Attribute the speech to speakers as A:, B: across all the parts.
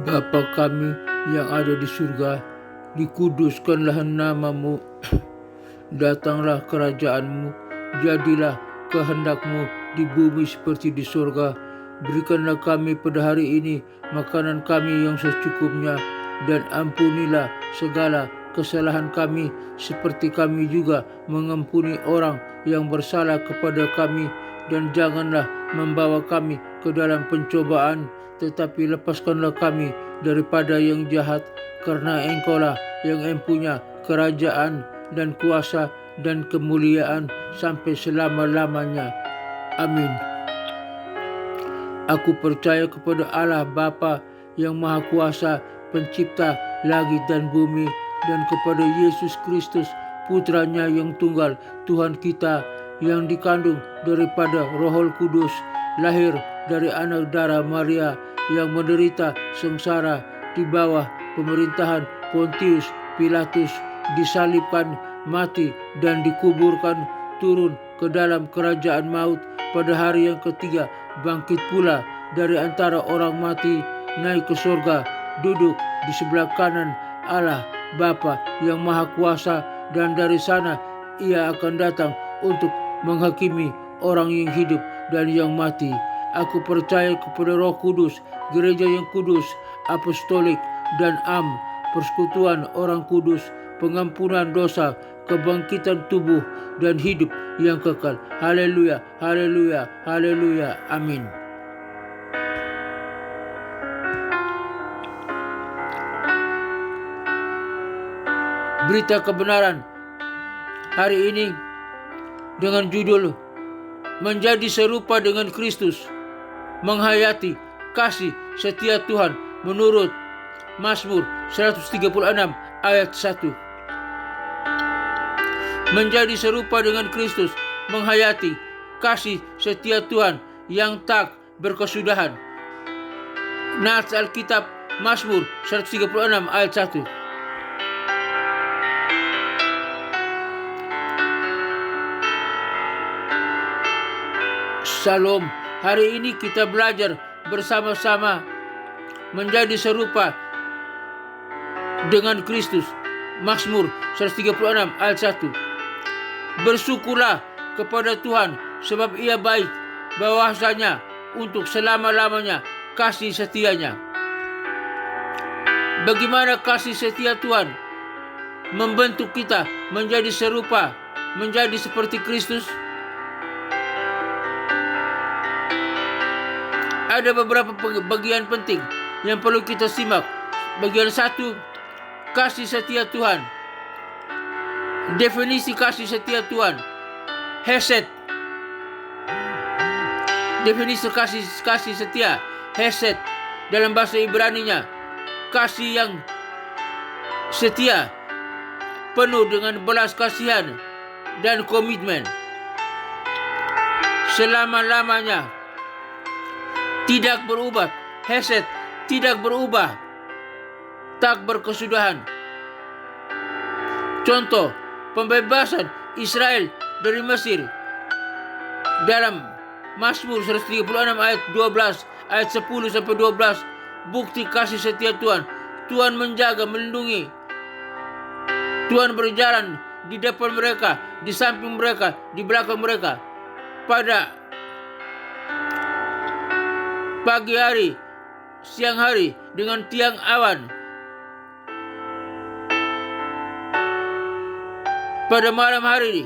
A: Bapa kami yang ada di surga, dikuduskanlah namamu, datanglah kerajaanmu, jadilah kehendakmu di bumi seperti di surga. Berikanlah kami pada hari ini makanan kami yang secukupnya, dan ampunilah segala kesalahan kami seperti kami juga mengampuni orang yang bersalah kepada kami, dan janganlah membawa kami ke dalam pencobaan, tetapi lepaskanlah kami daripada yang jahat, karena Engkau-lah yang mempunyai kerajaan dan kuasa dan kemuliaan sampai selama-lamanya. Amin. Aku percaya kepada Allah Bapa yang Maha Kuasa, pencipta langit dan bumi, dan kepada Yesus Kristus, Putranya yang tunggal, Tuhan kita, yang dikandung daripada Roh Kudus, lahir dari anak darah Maria, yang menderita sengsara di bawah pemerintahan Pontius Pilatus, disalibkan, mati, dan dikuburkan, turun ke dalam kerajaan maut, pada hari yang ketiga bangkit pula dari antara orang mati, naik ke surga, duduk di sebelah kanan Allah Bapa yang Maha Kuasa, dan dari sana Ia akan datang untuk menghakimi orang yang hidup dan yang mati. Aku percaya kepada Roh Kudus, gereja yang kudus, apostolik, dan persekutuan orang kudus, pengampunan dosa, kebangkitan tubuh, dan hidup yang kekal. Haleluya, haleluya, haleluya. Amin. Berita kebenaran hari ini dengan judul Menjadi Serupa dengan Kristus, menghayati kasih setia Tuhan menurut Mazmur 136 ayat 1. Menjadi serupa dengan Kristus, menghayati kasih setia Tuhan yang tak berkesudahan. Nats Alkitab Mazmur 136 ayat 1. Shalom. Hari ini kita belajar bersama-sama menjadi serupa dengan Kristus. Mazmur 136 ayat 1. Bersyukurlah kepada Tuhan sebab Ia baik, bahwasanya untuk selama-lamanya kasih setianya. Bagaimana kasih setia Tuhan membentuk kita menjadi serupa, menjadi seperti Kristus? Ada beberapa bagian penting yang perlu kita simak. Bagian 1, kasih setia Tuhan. Definisi kasih setia Tuhan. Hesed. Definisi kasih setia. Hesed dalam bahasa Ibraninya, kasih yang setia, penuh dengan belas kasihan dan komitmen selama-lamanya, tidak berubah. Hesed tidak berubah, tak berkesudahan. Contoh pembebasan Israel dari Mesir dalam Mazmur 136 ayat 12, ayat 10 sampai 12. Bukti kasih setia Tuhan. Tuhan menjaga, melindungi. Tuhan berjalan di depan mereka, di samping mereka, di belakang mereka. Pada pagi hari, siang hari, dengan tiang awan. Pada malam hari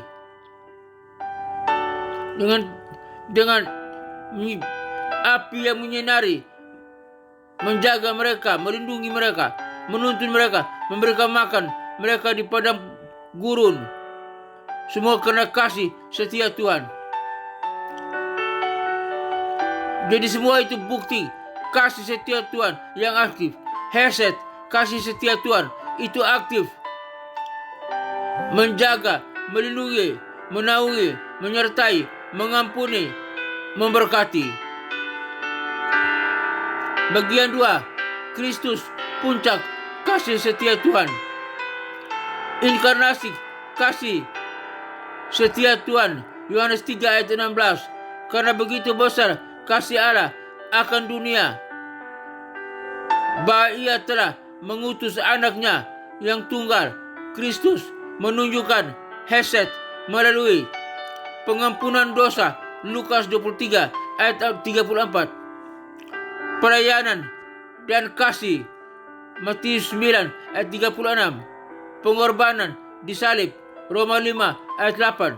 A: dengan api yang menyinari, menjaga mereka, melindungi mereka, menuntun mereka, memberikan makan mereka di padang gurun. Semua karena kasih setia Tuhan. Jadi semua itu bukti kasih setia Tuhan yang aktif. Hesed, kasih setia Tuhan itu aktif, menjaga, melindungi, menaungi, menyertai, mengampuni, memberkati. Bagian 2, Kristus, puncak kasih setia Tuhan. Inkarnasi kasih setia Tuhan. Yohanes 3 ayat 16. Karena begitu besar kasih Allah akan dunia bahwa ia telah mengutus anaknya yang tunggal, Kristus, menunjukkan hesed melalui pengampunan dosa, Lukas 23 ayat 34, pelayanan dan kasih, Matius 9 ayat 36, pengorbanan disalib, Roma 5 ayat 8.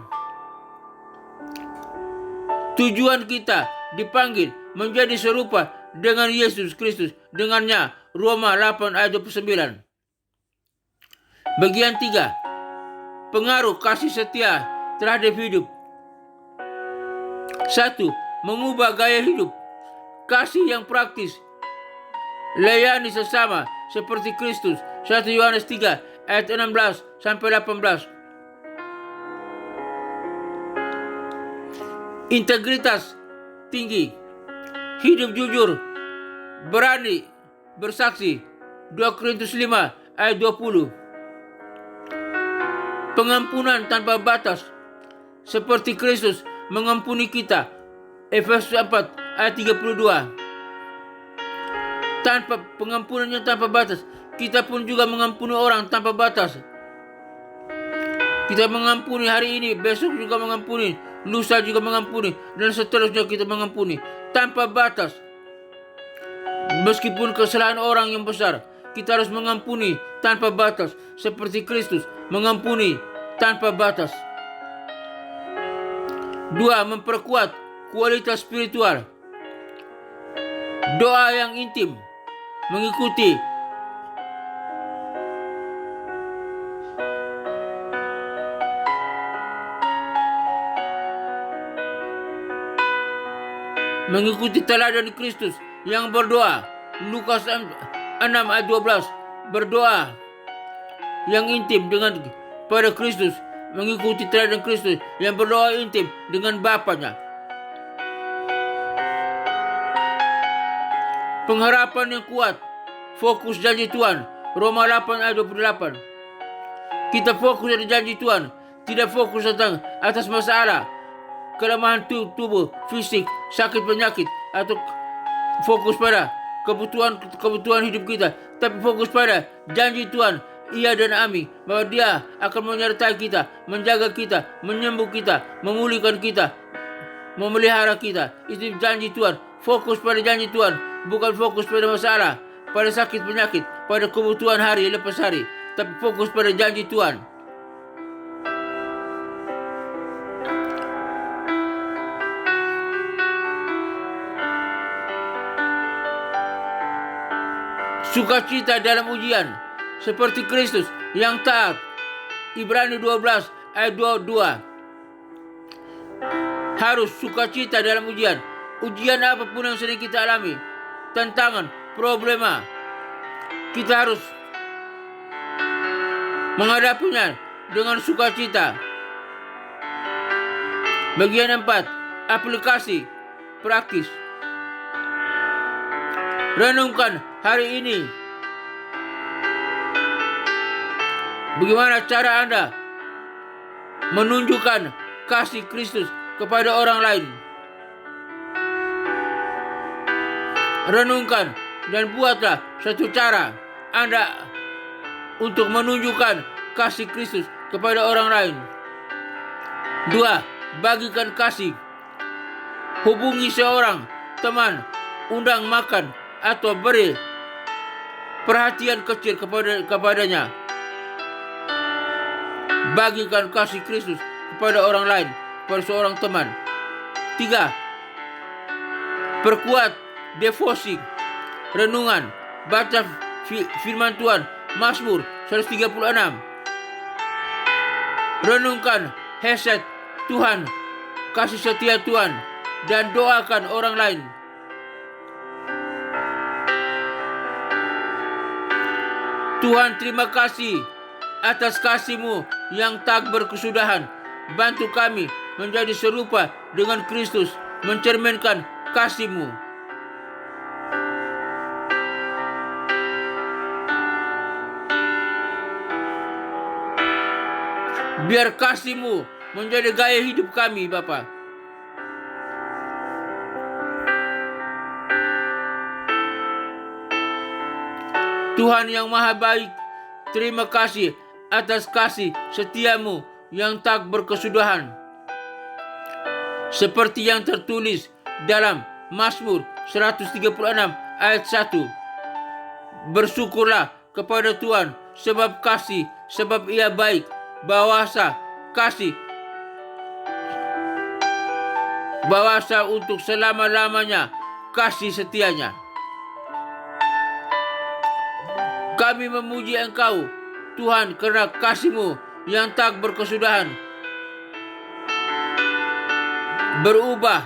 A: Tujuan kita dipanggil menjadi serupa dengan Yesus Kristus, dengannya, Roma 8 ayat 29. Bagian 3. Pengaruh kasih setia terhadap hidup. 1. Mengubah gaya hidup. Kasih yang praktis. Layani sesama seperti Kristus. 1 Yohanes 3 ayat 16 sampai 18. Integritas tinggi. Hidup jujur. Berani bersaksi. 2 Korintus 5 ayat 20. Pengampunan tanpa batas. Seperti Kristus mengampuni kita. Efesus 4 ayat 32. Tanpa pengampunan yang tanpa batas, kita pun juga mengampuni orang tanpa batas. Kita mengampuni hari ini, besok juga mengampuni, lusa juga mengampuni, dan seterusnya kita mengampuni tanpa batas. Meskipun kesalahan orang yang besar, kita harus mengampuni tanpa batas, seperti Kristus mengampuni tanpa batas. 2. Memperkuat kualitas spiritual. Doa yang intim mengikuti teladan Kristus yang berdoa. Lukas 6 ayat 12. Berdoa yang intim dengan pada Kristus, mengikuti teladan Kristus yang berdoa intim dengan Bapanya. Pengharapan yang kuat, fokus janji Tuhan. Roma 8 ayat 28. Kita fokus pada janji Tuhan, tidak fokus tentang atas masalah, kelemahan tubuh, fisik, sakit penyakit, atau fokus pada kebutuhan hidup kita, tapi fokus pada janji Tuhan, Ia dan Ami, bahwa Dia akan menyertai kita, menjaga kita, menyembuh kita, memulihkan kita, memelihara kita. Itu janji Tuhan. Fokus pada janji Tuhan, bukan fokus pada masalah, pada sakit penyakit, pada kebutuhan hari lepas hari, tapi fokus pada janji Tuhan. Sukacita dalam ujian, seperti Kristus yang taat. Ibrani 12 ayat 22. Harus sukacita dalam ujian. Ujian apapun yang sedang kita alami, tantangan, problema, kita harus menghadapinya dengan sukacita. Bagian 4. Aplikasi praktis. Renungkan hari ini. Bagaimana cara Anda menunjukkan kasih Kristus kepada orang lain? Renungkan dan buatlah satu cara Anda untuk menunjukkan kasih Kristus kepada orang lain. 2. Bagikan kasih. Hubungi seorang teman, undang makan, atau beri perhatian kecil kepadanya. Bagikan kasih Kristus kepada orang lain, kepada seorang teman. 3. Perkuat devosi, renungan, baca firman Tuhan, Mazmur 136. Renungkan hesed Tuhan, kasih setia Tuhan, dan doakan orang lain. Tuhan, terima kasih atas kasih-Mu yang tak berkesudahan. Bantu kami menjadi serupa dengan Kristus, mencerminkan kasih-Mu. Biar kasih-Mu menjadi gaya hidup kami, Bapa. Tuhan yang maha baik, terima kasih atas kasih setiamu yang tak berkesudahan. Seperti yang tertulis dalam Mazmur 136 ayat 1. Bersyukurlah kepada Tuhan sebab kasih, sebab Ia baik, bahwasa untuk selama-lamanya kasih setianya. Kami memuji Engkau, Tuhan, karena kasih-Mu yang tak berkesudahan, berubah,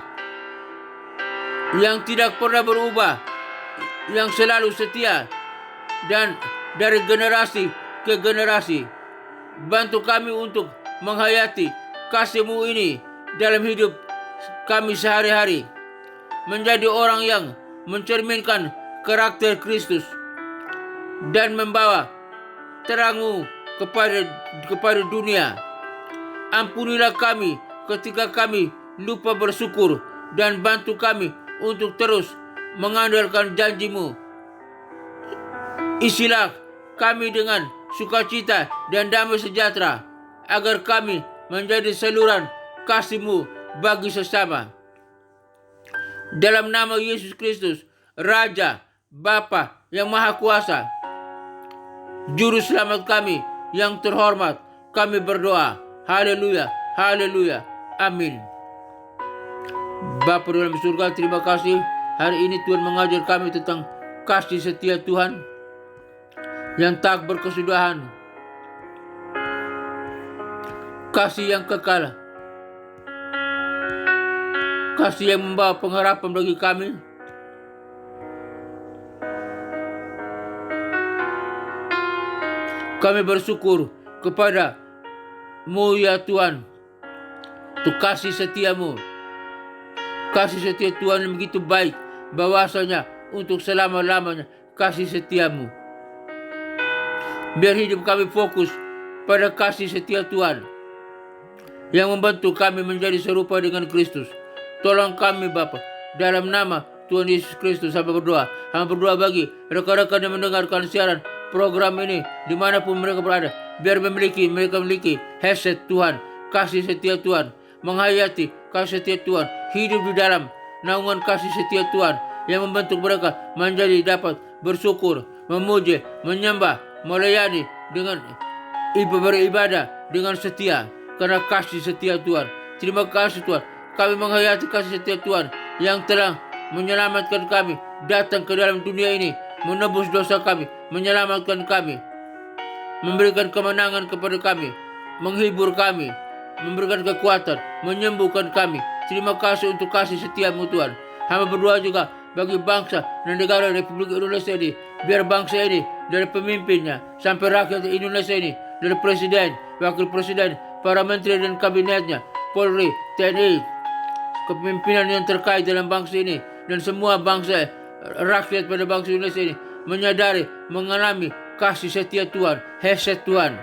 A: yang tidak pernah berubah, yang selalu setia, dan dari generasi ke generasi. Bantu kami untuk menghayati kasih-Mu ini dalam hidup kami sehari-hari, menjadi orang yang mencerminkan karakter Kristus dan membawa terang-Mu kepada dunia. Ampunilah kami ketika kami lupa bersyukur, dan bantu kami untuk terus mengandalkan janji-Mu. Isilah kami dengan sukacita dan damai sejahtera, agar kami menjadi saluran kasih-Mu bagi sesama. Dalam nama Yesus Kristus, Raja, Bapa yang Maha Kuasa, Juru Selamat kami yang terhormat, kami berdoa. Haleluya, haleluya, amin. Bapa dalam surga, terima kasih. Hari ini Tuhan mengajar kami tentang kasih setia Tuhan yang tak berkesudahan, kasih yang kekal, kasih yang membawa pengharapan bagi kami. Kami bersyukur kepada-Mu ya Tuhan, untuk kasih setia-Mu. Kasih setia Tuhan yang begitu baik, bahwasanya untuk selama-lamanya kasih setia-Mu. Biar hidup kami fokus pada kasih setia Tuhan yang membantu kami menjadi serupa dengan Kristus. Tolong kami Bapa, dalam nama Tuhan Yesus Kristus hamba berdoa. Hamba berdoa bagi rekan-rekan yang mendengarkan siaran program ini dimanapun mereka berada. Biar mereka memiliki headset Tuhan, kasih setia Tuhan, menghayati kasih setia Tuhan, hidup di dalam naungan kasih setia Tuhan yang membentuk mereka menjadi dapat bersyukur, memuji, menyembah, melayani dengan beribadah dengan setia karena kasih setia Tuhan. Terima kasih Tuhan, kami menghayati kasih setia Tuhan yang telah menyelamatkan kami datang ke dalam dunia ini, menebus dosa kami, menyelamatkan kami, memberikan kemenangan kepada kami, menghibur kami, memberikan kekuatan, menyembuhkan kami. Terima kasih untuk kasih setia-Mu Tuhan. Hamba berdoa juga bagi bangsa dan negara Republik Indonesia ini. Biar bangsa ini dari pemimpinnya sampai rakyat Indonesia ini, dari presiden, wakil presiden, para menteri dan kabinetnya, Polri, TNI, kepemimpinan yang terkait dalam bangsa ini, dan semua bangsa, rakyat pada bangsa Indonesia ini menyadari, mengalami kasih setia Tuhan, headset Tuhan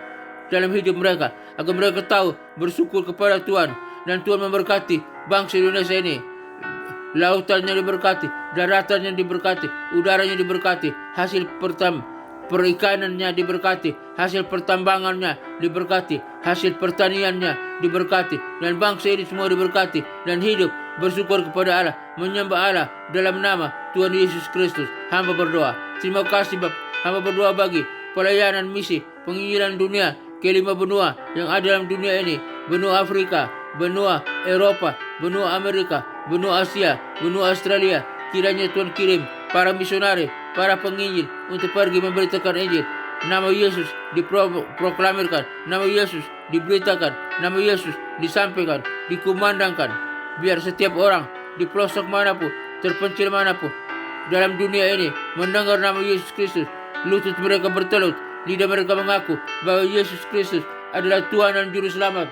A: dalam hidup mereka, agar mereka tahu bersyukur kepada Tuhan, dan Tuhan memberkati bangsa Indonesia ini. Lautannya diberkati, daratannya diberkati, udaranya diberkati, hasil perikanannya diberkati, hasil pertambangannya diberkati, hasil pertaniannya diberkati, dan bangsa ini semua diberkati, dan hidup bersyukur kepada Allah, menyembah Allah dalam nama Tuhan Yesus Kristus. Hamba berdoa. Terima kasih Bapak. Hamba berdoa bagi pelayanan misi penginjilan dunia ke 5 benua yang ada dalam dunia ini, benua Afrika, benua Eropa, benua Amerika, benua Asia, benua Australia. Kiranya Tuhan kirim para misionari, para penginjil untuk pergi memberitakan Injil. Nama Yesus diproklamirkan, nama Yesus diberitakan, nama Yesus disampaikan, dikumandangkan. Biar setiap orang di pelosok manapun, terpencil manapun dalam dunia ini mendengar nama Yesus Kristus, lutut mereka bertelut, lidah mereka mengaku bahwa Yesus Kristus adalah Tuhan dan Juru Selamat,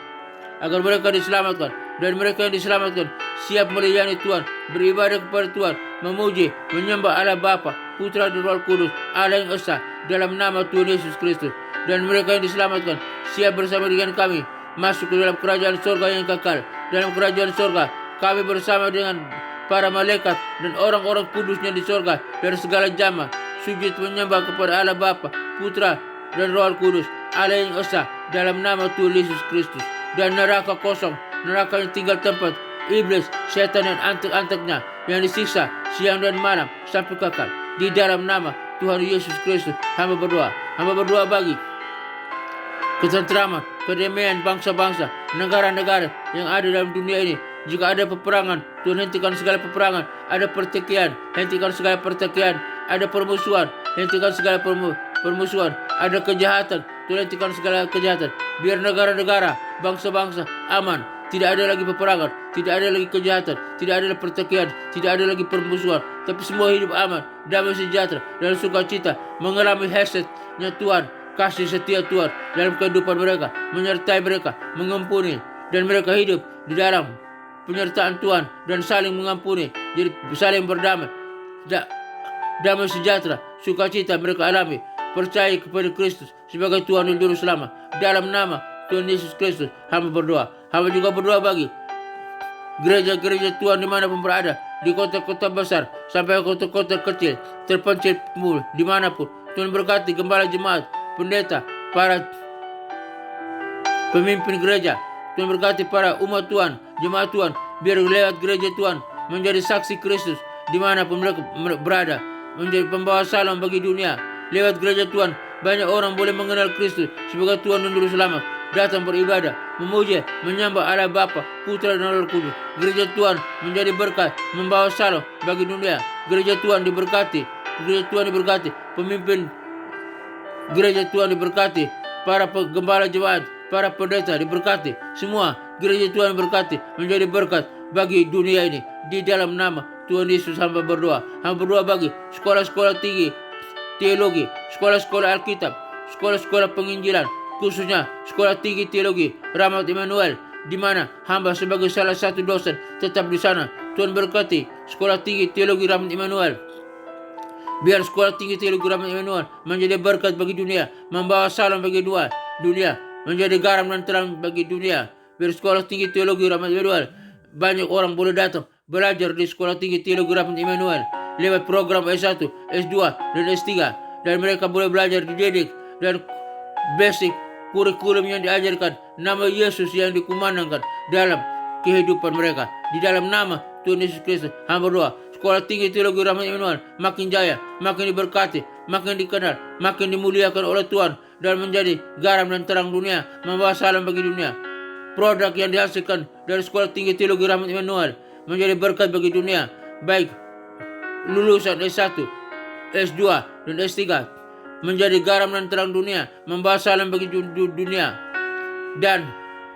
A: agar mereka diselamatkan, dan mereka yang diselamatkan siap melayani Tuhan, beribadah kepada Tuhan, memuji, menyembah Allah Bapa, Putra dan Roh Kudus, Allah yang Esa, dalam nama Tuhan Yesus Kristus. Dan mereka yang diselamatkan siap bersama dengan kami masuk ke dalam kerajaan surga yang kekal. Dalam kerajaan surga kami bersama dengan para malaikat dan orang-orang kudusnya di surga dari segala zaman, sujud menyembah kepada Allah Bapa, Putra, dan Roh Kudus, Allah yang Esa, dalam nama Tuhan Yesus Kristus. Dan neraka kosong, neraka yang tinggal tempat iblis, setan dan antek-anteknya yang disiksa siang dan malam sampai kekal. Di dalam nama Tuhan Yesus Kristus, hamba berdoa. Hamba berdoa bagi ketentraman, kedamaian bangsa-bangsa, negara-negara yang ada dalam dunia ini. Jika ada peperangan, Tuhan hentikan segala peperangan. Ada pertikaian, hentikan segala pertikaian. Ada permusuhan, hentikan segala permusuhan. Ada kejahatan, Tuhan hentikan segala kejahatan. Biar negara-negara, bangsa-bangsa aman. Tidak ada lagi peperangan, tidak ada lagi kejahatan, tidak ada lagi pertikaian, tidak ada lagi permusuhan. Tapi semua hidup aman, damai sejahtera, dan sukacita. Mengalami hasilnya Tuhan, kasih setia Tuhan dalam kehidupan mereka, menyertai mereka, mengampuni, dan mereka hidup di dalam penyertaan Tuhan dan saling mengampuni, jadi saling berdamai. Damai sejahtera, sukacita mereka alami, percaya kepada Kristus sebagai Tuhan dan Juru Selamat. Dalam nama Tuhan Yesus Kristus, hamba berdoa. Hamba juga berdoa bagi gereja-gereja Tuhan dimanapun berada, di kota-kota besar sampai kota-kota kecil, terpencil dimanapun. Tuhan berkati gembala jemaat, pendeta, para pemimpin gereja. Tuhan berkati para umat Tuhan, jemaat Tuhan, biar lewat gereja Tuhan menjadi saksi Kristus dimanapun mereka berada, menjadi pembawa salam bagi dunia. Lewat gereja Tuhan, banyak orang boleh mengenal Kristus sebagai Tuhan dan Juru Selamat, datang beribadah, memuji, menyembah Allah Bapa, Putra dan Roh Kudus. Gereja Tuhan menjadi berkat, membawa salam bagi dunia. Gereja Tuhan diberkati, gereja Tuhan diberkati, pemimpin gereja Tuhan diberkati, para gembala jemaat, para pendeta diberkati. Semua gereja Tuhan berkati, menjadi berkat bagi dunia ini. Di dalam nama Tuhan Yesus hamba berdoa. Hamba berdoa bagi sekolah-sekolah tinggi teologi, sekolah-sekolah Alkitab, sekolah-sekolah penginjilan, khususnya sekolah tinggi teologi Rahmat Immanuel, di mana hamba sebagai salah satu dosen tetap di sana. Tuhan berkati sekolah tinggi teologi Rahmat Immanuel. Biar sekolah tinggi teologi Rahmat Immanuel menjadi berkat bagi dunia, membawa salam bagi dunia, menjadi garam dan terang bagi dunia. Biar sekolah tinggi teologi Rahmat Immanuel, banyak orang boleh datang belajar di sekolah tinggi teologi Rahmat Immanuel lewat program S1, S2, dan S3. Dan mereka boleh belajar dididik dan basic kurikulum yang diajarkan, nama Yesus yang dikumandangkan dalam kehidupan mereka. Di dalam nama Tuhan Yesus Kristus, hamba berdoa. Sekolah tinggi teologi Rahmat Immanuel makin jaya, makin diberkati, makin dikenal, makin dimuliakan oleh Tuhan, dan menjadi garam dan terang dunia, membawa salam bagi dunia. Produk yang dihasilkan dari sekolah tinggi teologi Rahmat Immanuel menjadi berkat bagi dunia, baik lulusan S1, S2, dan S3, menjadi garam dan terang dunia, membawa salam bagi dunia, dan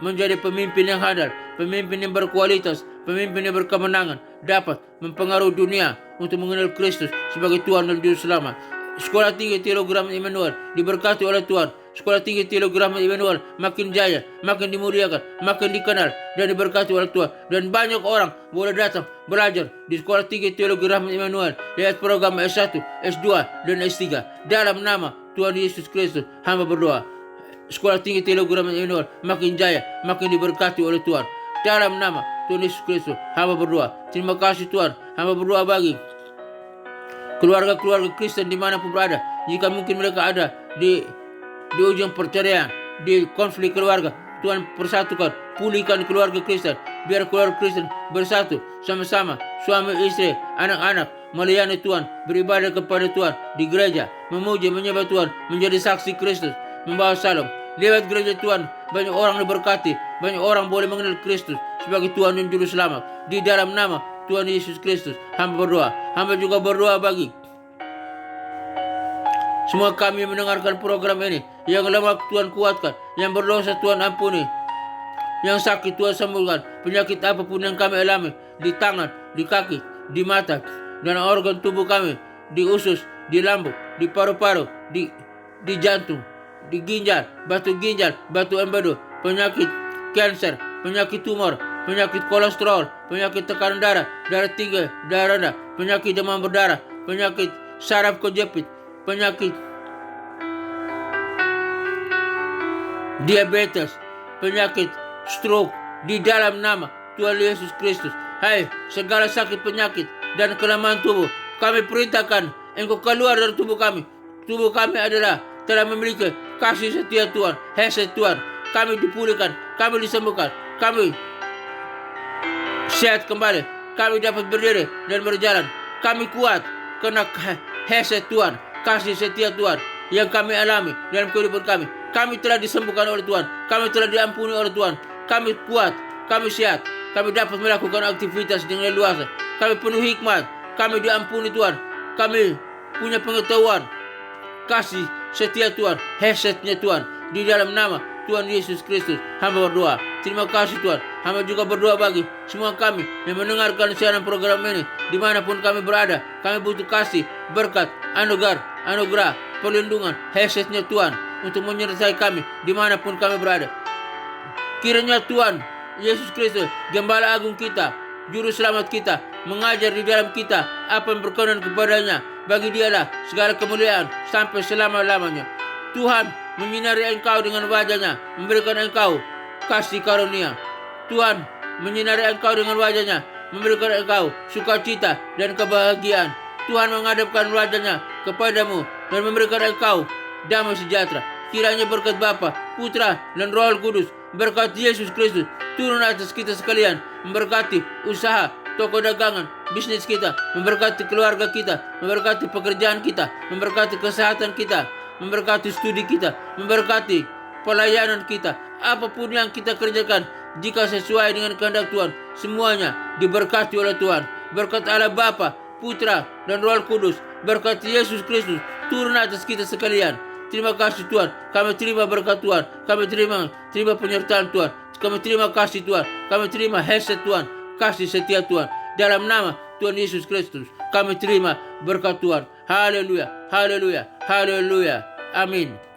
A: menjadi pemimpin yang handal, pemimpin yang berkualitas, pemimpin yang berkemenangan, dapat mempengaruhi dunia untuk mengenal Kristus sebagai Tuhan dan Juru Selamat. Sekolah tinggi teologi Rahmat Immanuel diberkati oleh Tuhan. Sekolah tinggi teologi Rahmat Immanuel makin jaya, makin dimuliakan, makin dikenal, dan diberkati oleh Tuhan. Dan banyak orang boleh datang belajar di sekolah tinggi teologi Rahmat Immanuel lewat program S1, S2, dan S3. Dalam nama Tuhan Yesus Kristus, hamba berdoa. Sekolah tinggi teologi Rahmat Immanuel makin jaya, makin diberkati oleh Tuhan. Dalam nama Tuhan Yesus Kristus, hamba berdoa. Terima kasih Tuhan. Hamba berdoa bagi keluarga-keluarga Kristen dimanapun berada. Jika mungkin mereka ada di ujung perceraian, di konflik keluarga, Tuhan persatukan, pulihkan keluarga Kristen. Biar keluarga Kristen bersatu sama-sama, suami istri, anak-anak, melayani Tuhan, beribadah kepada Tuhan di gereja, memuji, menyembah Tuhan, menjadi saksi Kristus, membawa salam. Lewat gereja Tuhan, banyak orang diberkati, banyak orang boleh mengenal Kristus sebagai Tuhan dan Juru Selamat. Di dalam nama Tuhan Yesus Kristus, hamba berdoa. Hamba juga berdoa bagi semua kami yang mendengarkan program ini. Yang lemah Tuhan kuatkan, yang berdosa Tuhan ampuni, yang sakit Tuhan sembuhkan. Penyakit apapun yang kami alami, di tangan, di kaki, di mata, dan organ tubuh kami, di usus, di lambung, di paru-paru, di jantung, di ginjal, batu empedu, penyakit kanker, penyakit tumor, penyakit kolesterol, penyakit tekanan darah, darah tinggi, darah rendah, penyakit demam berdarah, penyakit saraf kejepit, penyakit diabetes, penyakit stroke. Di dalam nama Tuhan Yesus Kristus, hai segala sakit penyakit dan kelemahan tubuh, kami perintahkan Engkau keluar dari tubuh kami. Tubuh kami adalah telah memiliki kasih setia Tuhan, hesed Tuhan. Kami dipulihkan, kami disembuhkan, kami sehat kembali. Kami dapat berdiri dan berjalan. Kami kuat karena hesed Tuhan, kasih setia Tuhan yang kami alami dalam kehidupan kami. Kami telah disembuhkan oleh Tuhan. Kami telah diampuni oleh Tuhan. Kami kuat, kami sehat. Kami dapat melakukan aktivitas dengan leluasa. Kami penuh hikmat. Kami diampuni Tuhan. Kami punya pengetahuan, kasih setia Tuhan, hesednya Tuhan. Di dalam nama Tuhan Yesus Kristus, hamba berdoa. Terima kasih Tuhan. Hamba juga berdoa bagi semua kami yang mendengarkan siaran program ini. Dimanapun kami berada, kami butuh kasih, berkat, anugerah, perlindungan, hesednya Tuhan untuk menyertai kami dimanapun kami berada. Kiranya Tuhan Yesus Kristus, Gembala Agung kita, Juru Selamat kita, mengajar di dalam kita apa yang berkenan kepadanya. Bagi Dialah segala kemuliaan sampai selama-lamanya. Tuhan menyinari engkau dengan wajahnya, memberikan engkau kasih karunia. Tuhan menyinari engkau dengan wajahnya, memberikan engkau sukacita dan kebahagiaan. Tuhan menghadapkan wajahnya kepadamu dan memberikan engkau damai sejahtera. Kiranya berkat Bapa, Putra, dan Roh Kudus, berkat Yesus Kristus turun atas kita sekalian, memberkati usaha, toko dagangan, bisnis kita, memberkati keluarga kita, memberkati pekerjaan kita, memberkati kesehatan kita, memberkati studi kita, memberkati pelayanan kita. Apapun yang kita kerjakan, jika sesuai dengan kehendak Tuhan, semuanya diberkati oleh Tuhan. Berkat Allah Bapa, Putra, dan Roh Kudus, berkat Yesus Kristus turun atas kita sekalian. Terima kasih Tuhan. Kami terima berkat Tuhan. Kami terima penyertaan Tuhan. Kami terima kasih Tuhan. Kami terima hesed Tuhan, kasih setia Tuhan. Dalam nama Tuhan Yesus Kristus, kami terima berkat Tuhan. Haleluya, haleluya, haleluya. Amin.